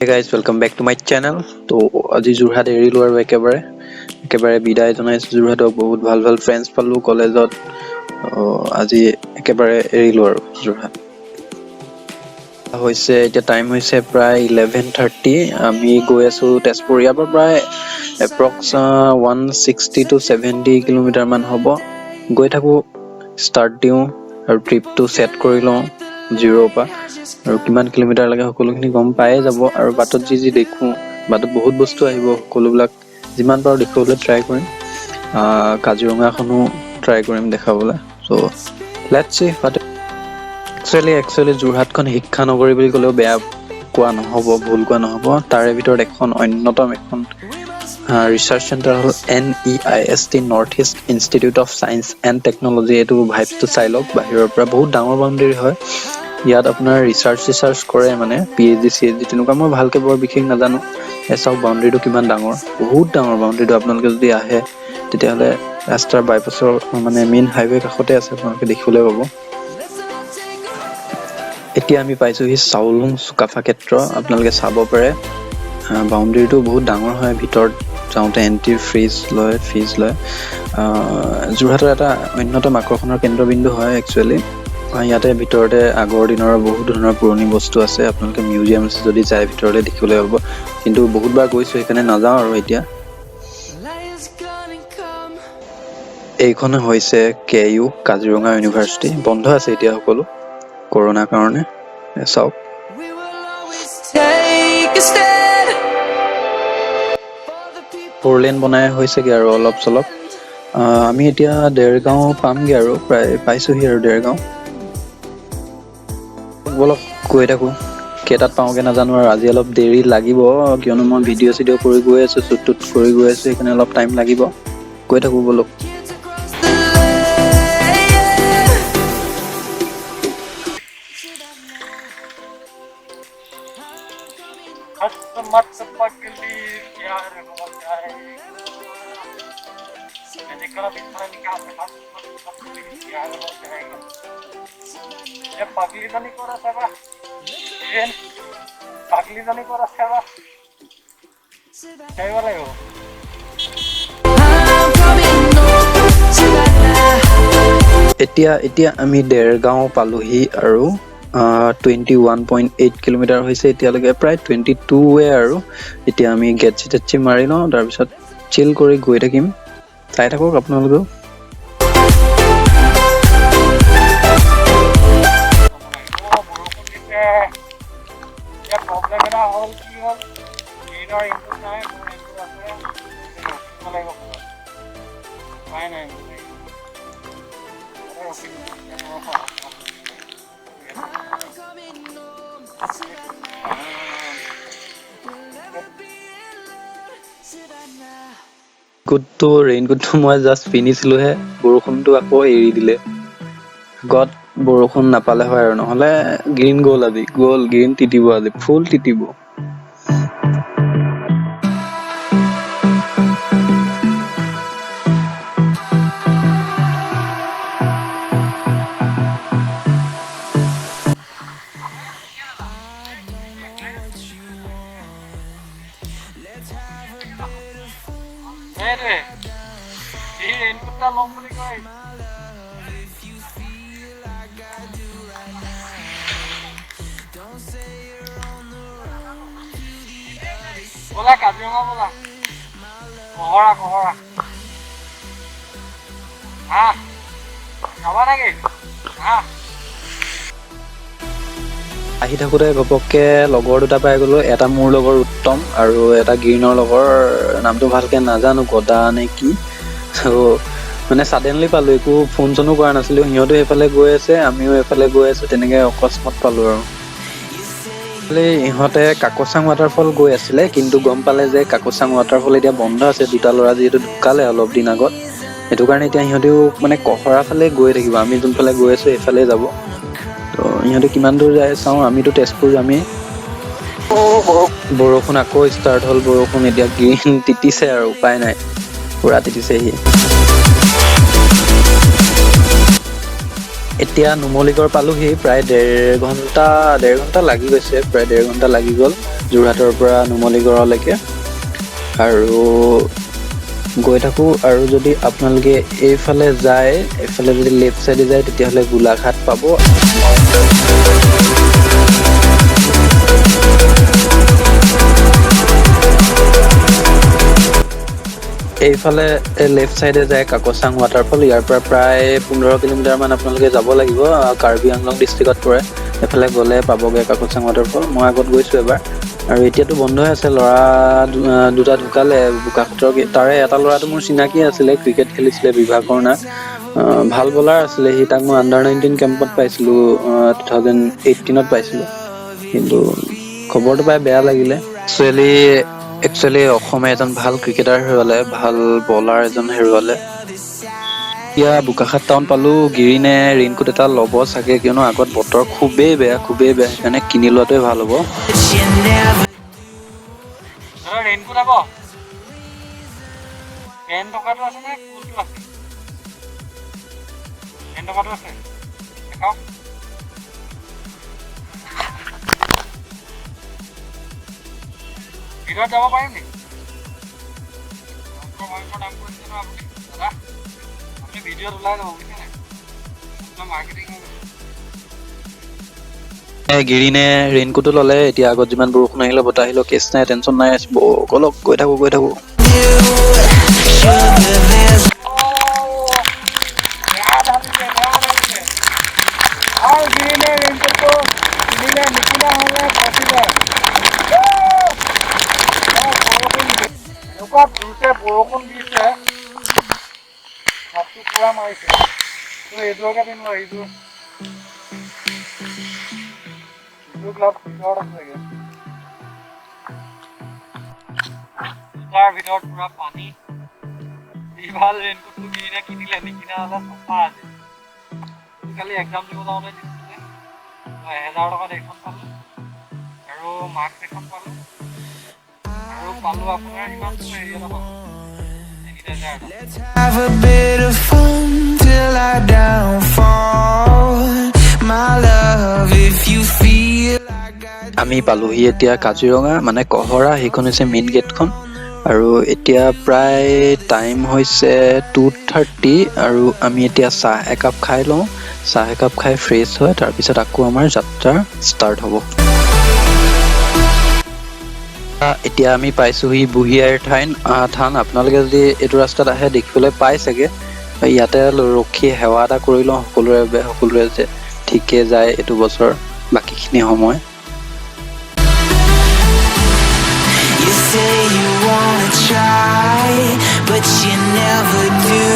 Hey guys, welcome back to my channel. তো আজি যোৰহাট এৰিলো আৰু একেবাৰে বিদায় জনাইছো যোৰহাটক বহুত ভাল ফ্ৰেণ্ডছ পালো কলেজত আজি একেবাৰে এৰিলো আৰু যোৰহাট হৈছে এতিয়া টাইম হৈছে প্ৰায় 11:30 আমি গৈ আছো তেজপুৰ ইয়াৰ পৰা প্ৰায় এপ্ৰক্স 160 to 70 কিলোমিটাৰ মান হ'ব গৈ থাকো ষ্টাৰ্ট দিও আৰু ট্ৰিপটো সেট কৰি লওঁ জিৰোৰ পৰা আৰু কিমান কিলোমিটাৰ লাগে সকলোখিনি গম পায়ে যাব আৰু বাটত যি দেখো বাটত বহুত বস্তু আহিব সকলোবিলাক যিমান পাৰো দেখুৱাবলৈ ট্ৰাই কৰিম কাজিৰঙাখনো ট্ৰাই কৰিম দেখাবলৈ so let's see but actually যোৰহাটখন শিক্ষা নগৰী বুলি ক'লেও বেয়া কোৱা নহ'ব ভুল কোৱা নহ'ব তাৰে ভিতৰত এখন অন্যতম এখন ৰিচাৰ্চ চেণ্টাৰ হ'ল NEIST north east institute of science and technology এইটো ভাইবটো চাই লওক বাহিৰৰ পৰা বহুত ডাঙৰ বাউণ্ডেৰী হয় ইয়াত আপোনাৰ ৰিচাৰ্চ কৰে মানে PhD ChD তেনেকুৱা মই ভালকে বৰ বিশেষ নাজানো এছাও বাউণ্ডেৰীটো কিমান ডাঙৰ বহুত ডাঙৰ বাউণ্ডেৰীটো আপোনালোকে যদি আহে তেতিয়াহ'লে ৰাস্তাৰ বাইপাছৰ মানে মেইন হাইৱে কাষতে আছে আপোনালোকে দেখিবলৈ পাব এতিয়া আমি পাইছোহি chawlung sukafa khetra আপোনালোকে চাব পাৰে বাউণ্ডেৰীটো বহুত ডাঙৰ হয় ভিতৰত যাওঁতে এন্ট্ৰি ফিজ লয় যোৰহাটৰ এটা অন্যতম আকৰ্ষণৰ কেন্দ্ৰবিন্দু হয় একচুয়ালি ইয়াতে ভিতৰতে আগৰ দিনৰ বহুত ধৰণৰ পুৰণি বস্তু আছে আপোনালোকে মিউজিয়াম আছে যদি যায় ভিতৰতে দেখিবলৈ পাব কিন্তু বহুতবাৰ গৈছো সেইকাৰণে নাযাওঁ আৰু এতিয়া এইখন হৈছে KU কাজিৰঙা ইউনিভাৰ্চিটি বন্ধ আছে এতিয়া সকলো কৰোনাৰ কাৰণে চাওক ফ'ৰলেন বনাই হৈছেগে আৰু অলপ চলপ আমি এতিয়া দেৰগাঁও পামগে আৰু প্ৰায় পাইছোহি আৰু দেৰগাঁও বলক গৈ থাকো কেইটাত পাওঁগে নাজানো আৰু আজি অলপ দেৰি লাগিব কিয়নো মই ভিডিঅ' চিডিঅ' কৰি গৈ আছো শ্বুট কৰি গৈ আছো সেইকাৰণে অলপ টাইম লাগিব গৈ থাকো বলক এতিয়া আমি দেৰগাঁও পালোহি আৰু 21.8 কিলোমিটাৰ হৈছে এতিয়ালৈকে প্ৰায় 22 আৰু এতিয়া আমি গেটছি মাৰি লওঁ তাৰপিছত চিল কৰি গৈ থাকিম চাই থাকক আপোনালোকেও ৰেইনকোটটো মই জাষ্ট পিন্ধিছিলোহে বৰষুণটো আকৌ এৰি দিলে গত বৰষুণ নাপালে হয় আৰু নহলে গ্ৰীণ গ'ল গ্ৰীণ তিতিব আজি ফুল তিতিব Bola Kaziranga bola. Kohora. Kabar lagi. আহি থাকোতে গপককে লগৰ দুটা পাই গলো এটা মোৰ লগৰ উত্তম আৰু এটা গ্ৰীনৰ লগৰ নামটো ভালকে নাজানো গদা নে কি সো মানে সাডেনলি পালো একো ফোন চনো কৰা নাছিলো সিহঁতে এফালে গৈ আছে আমিও এফালে গৈ আছো তেনেকে অকস্মাত পালো আৰু ইহঁতে কাকচাং ৱাটাৰফল গৈ আছিলে কিন্তু গম পালে যে কাকচাং ৱাটাৰফল এতিয়া বন্ধ আছে দুটা ল'ৰা যিহেতু ঢুকালে অলপ দিন আগত সেইটো কাৰণে এতিয়া ইহঁতেও মানে কহৰা ফালে গৈ থাকিব আমি যোনফালে গৈ আছো এইফালে যাব তো ইহঁতে কিমান দূৰ যায় চাওঁ আমিতো তেজপুৰ যামেই বৰষুণ আকৌ ষ্টাৰ্ট হ'ল বৰষুণ এতিয়া গ্ৰীণ তিতিছে আৰু উপায় নাই পুৰা তিতিছেহি এতিয়া নুমলীগড় পালোহি প্ৰায় ডেৰ ঘণ্টা লাগি গৈছে, প্ৰায় ডেৰ ঘণ্টা লাগি গ'ল যোৰহাটৰ পৰা নুমলীগড়লৈকে। আৰু গৈ থাকোঁ। আৰু যদি আপোনালোকে এইফালে যায়, এইফালে যদি লেফ্ট চাইডে যায় তেতিয়াহ'লে গোলাঘাট পাব। এইফালে লেফ্ট চাইডে যায় কাকচাং ৱাটাৰফল। ইয়াৰ পৰা প্ৰায় 15 কিলোমিটাৰমান আপোনালোকে যাব লাগিব, কাৰ্বি আংলং ডিষ্ট্ৰিক্টত পৰে। এইফালে গ'লে পাবগৈ কাকচাং ৱাটাৰফল। মই আগত গৈছোঁ এবাৰ। আৰু এতিয়াতো বন্ধ হৈ আছে, ল'ৰা দুটা ঢুকালে বোকাখাতৰ। তাৰে এটা ল'ৰাটো মোৰ চিনাকি আছিলে, ক্ৰিকেট খেলিছিলে বিভা কৰ্ণাত, ভাল বলাৰ আছিলে সি। তাক মই আণ্ডাৰ-19 কেম্পত পাইছিলোঁ, 2018ত পাইছিলোঁ। কিন্তু খবৰটো পাই বেয়া লাগিলে। একচুৱেলি অসমে এজন ভাল ক্ৰিকেটাৰ হেৰুৱালে, ভাল বলাৰ এজন হেৰুৱালে। এতিয়া বোকাখাত টাউন পালো। গিৰিনে ৰেইনকোট এটা ল'ব চাগে, কিয়নো আগত বতৰ খুবেই বেয়া, সেইকাৰণে কিনি লোৱাটোৱে ভাল হ'ব। ৰেইনকোট আক পেন টকাটো আছে নে কোনটো আছে? পেন টকাটো আছে দেখাও। ভিতৰত যাব পাৰিম নেকি? দাম কৰিছে ন আপুনি দাদা, আপুনি ভিডিঅ'ত ওলাই যাব বুজিছে নাই? আপোনাৰ মাৰ্কেটিং গিৰিনে ৰেইনকোটো ল'লে। এতিয়া আগত যিমান বৰষুণ আহিলেও বতাহ আহিলেও কেছ নাই, টেনশ্যন নাই। অলপ গৈ থাকোঁ। বৰষুণ দিছে, হাতটো পুৰা মাৰিছে। এইযোৰকে পিন্ধো, এইযোৰ গ্লাভ ভিতৰত আছেগে। তাৰ ভিতৰত পুৰা পানী। ভাল ৰেইনকোটটো কিনিলে কিনিলে, নিকিনা হ'লে চফা আছে। কালি এক্সাম দিব যাওঁতে দিছিলে, 1000 টকাত এইখন পালোঁ, আৰু মাস্ক এখন পালোঁ, আৰু পালোঁ আপোনাৰ ইমান হেৰি এটা পালোঁ, Have a bit of fun till I downfall, my love, if you feel like আমি পালোহি এতিয়া কাজিৰঙা, মানে কহৰা। সেইখন হৈছে মেইন গেটখন। আৰু এতিয়া প্ৰায় টাইম হৈছে 2:30। আৰু আমি এতিয়া চাহ একাপ খাই লওঁ। চাহ একাপ খাই ফ্ৰেছ হয়, তাৰপিছত আকৌ আমাৰ যাত্ৰা ষ্টাৰ্ট হ'ব। এতিয়া আমি পাইছোহি বুঢ়ীআইৰ থান। আপোনালোকে যদি এইটো ৰাস্তাত আহে দেখিবলৈ পাই চাগে। ইয়াতে ৰখি সেৱা এটা কৰি লওঁ সকলোৰে যে ঠিকে যায় এইটো বছৰ বাকীখিনি সময়। you say you wanna try, but you never do.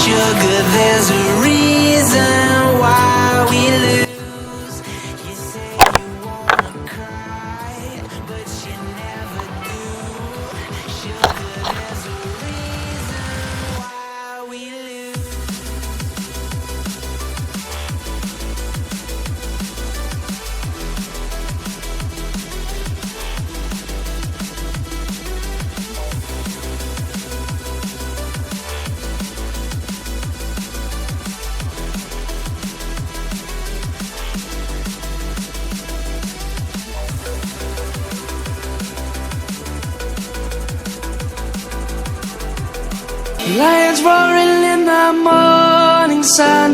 Sugar, there's a reason why we lose. You say you wanna cry, but you never do. Sugar, there's a reason why we lose. Lions roaring in the morning sun,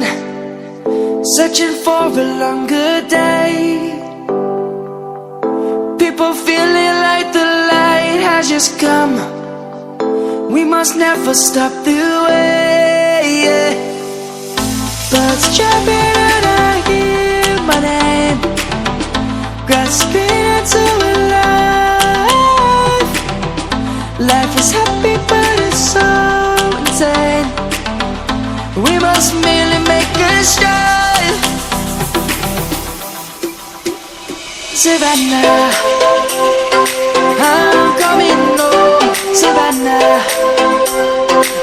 searching for a longer day. People feeling like the light has just come. We must never stop the way. Birds jumping and I hear my name, grasping into a life. Life is happy but it's so insane. We must merely make a start. Savannah, I'm coming home. Savannah,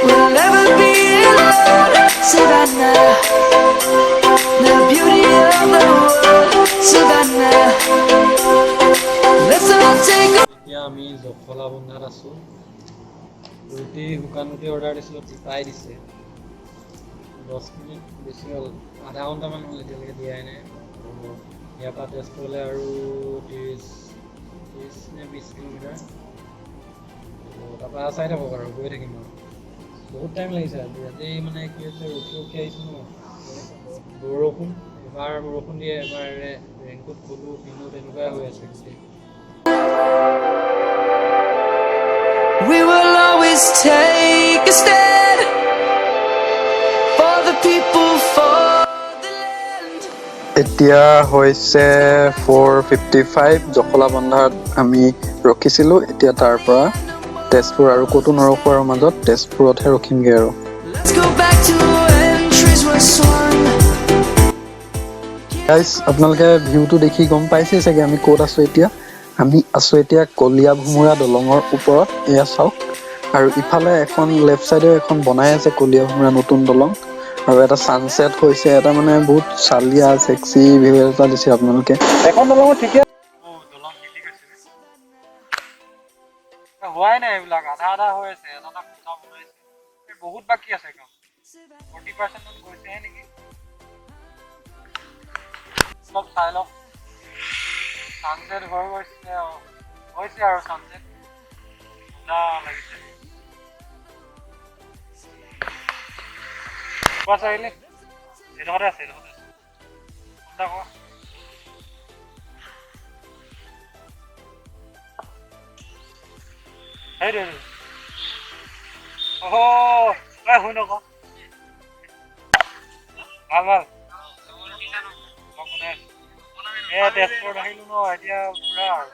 we'll never be alone. Savannah, the beauty of the world. Savannah, let's all take a এতিয়া আমি জখলা বন্ধাত আছোঁ। ৰুটি শুকান ৰুটি order দিছিলোঁ, পাই দিছে। 10 minute বেছি হ'ল আধা ঘণ্টামান হ'ল এতিয়ালৈকে দিয়াই নাই। ইয়াৰ পৰা তেজপুৰলৈ আৰু 30 নে 20 কিলোমিটাৰ। তাৰপৰা চাই থাকক আৰু গৈ থাকিম আৰু বহুত টাইম লাগিছে আজি মানে কি হৈছে ৰখি আহিছোঁ ন। বৰষুণ এবাৰ বৰষুণ দিয়ে এবাৰ ৰেইনকোট খোলো পিন্ধো তেনেকুৱাই হৈ আছে গোটেই। We will always take a stand for the people, for the land. এতিয়া হৈছে 4:55 জখলাবন্ধাত আমি ৰখিছিলোঁ। এতিয়া তাৰ পৰা তেজপুৰ আৰু ক'তো নৰখোৱাৰ মাজত তেজপুৰতহে ৰখিমগৈ আৰু। Let's go back to when trees were swung. Guys আপোনালোকে ভিউটো দেখি গম পাইছেই চাগে আমি ক'ত আছোঁ এতিয়া। আমি আছোঁ এতিয়া কলীয়া ভোমোৰা দলঙৰ ওপৰত, এয়া চাওক। আৰু ইফালে এখন লেফ্ট চাইডেও এখন বনাই আছে কলীয়া ভোমোৰা নতুন দলং। আৰু এটা ছানছেট হৈছে, এটা মানে বহুত চালিয়া ছেক্সি ভিউ এটা দিছে আপোনালোকে। এখন দলঙত ঠিকে দলং হিলি গৈছে হোৱাই নাই, এইবিলাক আধা আধা হৈ আছে। এটা খুঁটা বনাইছে, বহুত বাকী আছে কাম। 40% মান গৈছেহে নেকি। অলপ চাই লওক। ছানছেট হৈছে আৰু ছানছেট লাগিছে। চাৰিআলি এইডোখৰতে আছে, চিন্তা কৰ। সেইটো শুন আকৌ ভাল তেজপুৰত আহিলো ন, এতিয়া পুৰা আৰু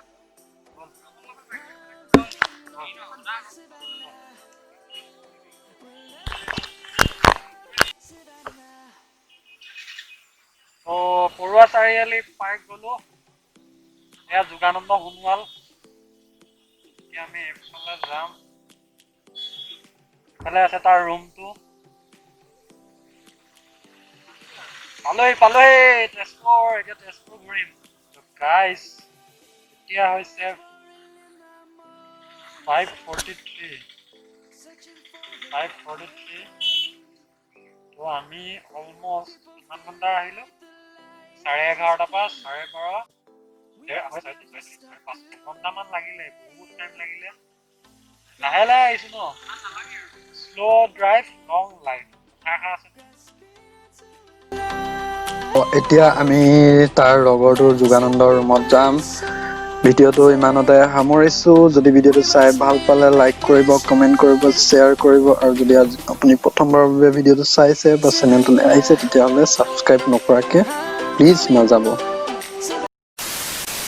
পৰুৱা চাৰিআলি পাই গলো। এয়া যোগানন্দ সোণোৱাল। এতিয়া আমি এইফালে যাম। ইফালে আছে তাৰ ৰুমটো। পালোহি তেজপুৰ। এতিয়া তেজপুৰ ঘূৰিম। গাইজ এতিয়া হৈছে 5:43 তো আমি অলমষ্ট কিমান ঘণ্টা আহিলো? 11:30 পৰা 12:30 ঘণ্টামান লাগিলে, বহুত টাইম লাগিলে। লাহে লাহে আহিছো ন, শ্ল' ড্ৰাইভ লং লাইফ আছে। এতিয়া আমি তাৰ লগৰটোৰ যোগানন্দৰ ৰুমত যাম। ভিডিঅ'টো ইমানতে সামৰিছোঁ। যদি ভিডিঅ'টো চাই ভাল পালে লাইক কৰিব, কমেণ্ট কৰিব, শ্বেয়াৰ কৰিব। আৰু যদি আপুনি প্ৰথমবাৰৰ বাবে ভিডিঅ'টো চাইছে বা চেনেলটোলৈ আহিছে তেতিয়াহ'লে ছাবস্ক্ৰাইব নকৰাকৈ প্লিজ নাযাব।